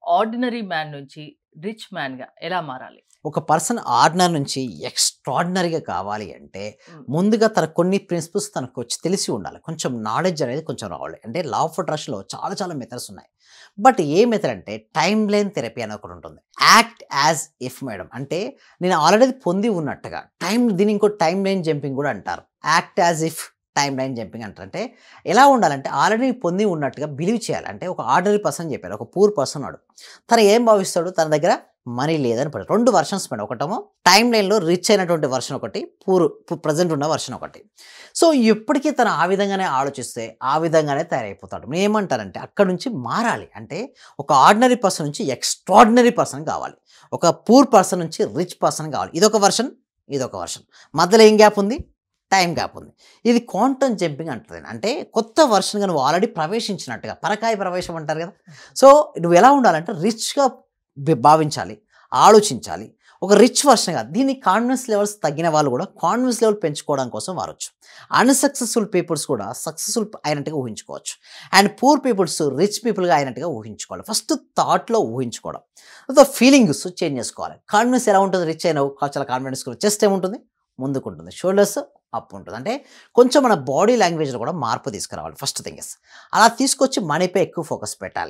Ordinary man నుంచి rich మ్యాన్‌గా ఎలా మారాలి? ఒక పర్సన్ ఆర్డినరీ నుంచి ఎక్స్ట్రార్డినరీగా కావాలి అంటే, హ్మ్. ముందుగా తన కొన్ని ప్రిన్సిపల్స్ తనకొచ్చి తెలిసి ఉండాలి. కొంచెం నాలెడ్జ్ అనేది కొంచెం రావాలి. అంటే లా ఆఫ్ అట్రాక్షన్‌లో చాలా చాలా మెథడ్స్ ఉన్నాయి. బట్ ఏ మెథడ్ అంటే టైమ్ లైన్ థెరపీ అని ఒకటుంటుంది. Act as if madam. అంటే నేను ఆల్రెడీ పొంది ఉన్నట్టుగా దీన్ని ఇంకో టైమ్ లైన్ జంపింగ్ కూడా అంటారు. Act as if time line jumping అంటారు. అంటే ఎలా ఉండాలంటే ఆల్రెడీ పొంది ఉన్నట్టుగా బిలీవ్ చేయాలి. అంటే ఒక ఆర్డినరీ పర్సన్ చెప్పారు. ఒక పూర్ పర్సన్ ఉన్నాడు. తను ఏం భావిస్తాడు? తన దగ్గర మనీ లేదని పడు. 2 వెర్షన్స్ మేడం. ఒకటేమో టైమ్ లైన్‌లో రిచ్ అయినటువంటి వెర్షన్ ఒకటి. ప్రెజెంట్ ఉన్న వెర్షన్ ఒకటి. సో, ఎప్పటికి తను ఆ విధంగానే ఆలోచిస్తే, ఆ విధంగానే తయారైపోతాడు. నేనేమంటానంటే అక్కడి నుంచి మారాలి. అంటే ఒక ఆర్డినరీ పర్సన్ నుంచి ఎక్స్ట్రార్డినరీ పర్సన్ కావాలి. ఒక పూర్ పర్సన్ నుంచి రిచ్ పర్సన్ కావాలి. ఇదొక వెర్షన్, ఇదొక వెర్షన్. మధ్యలో ఏం గ్యాప్ ఉంది? టైమ్ గ్యాప్ ఉంది. ఇది క్వాంటమ్ జంపింగ్ అంటారు. అంటే కొత్త వెర్షన్‌గా నువ్వు ఆల్రెడీ ప్రవేశించినట్టుగా. పరకాయ ప్రవేశం అంటారు కదా! సో, నువ్వు ఎలా ఉండాలంటే రిచ్‌గా భావించాలి, ఆలోచించాలి. ఒక రిచ్ వెర్షన్ కాదు. దీన్ని కాన్ఫిడెన్స్ లెవెల్స్ తగ్గిన వాళ్ళు కూడా కాన్ఫిడెన్స్ లెవెల్ పెంచుకోవడం కోసం వాడొచ్చు. అన్‌సక్సెస్‌ఫుల్ పీపుల్స్ కూడా సక్సెస్‌ఫుల్ అయినట్టుగా ఊహించుకోవచ్చు. అండ్ పూర్ పీపుల్స్ రిచ్ పీపుల్‌గా అయినట్టుగా ఊహించుకోవాలి. ఫస్ట్ థాట్‌లో ఊహించుకోవడం. తర్వాత ఫీలింగ్స్ చేంజ్ చేసుకోవాలి. కాన్ఫిడెన్స్ ఎలా ఉంటుంది? రిచ్ అయినావు చాలా కాన్ఫిడెన్స్‌గా చెస్ట్ ఏముంటుంది? ముందుకుంటుంది. షోల్డర్స్ అప్ ఉంటుంది. అంటే కొంచెం మన బాడీ లాంగ్వేజ్‌లో కూడా మార్పు తీసుకురావాలి ఫస్ట్ థింగ్ అలా తీసుకొచ్చి మనీపై ఎక్కువ ఫోకస్ పెట్టాలి.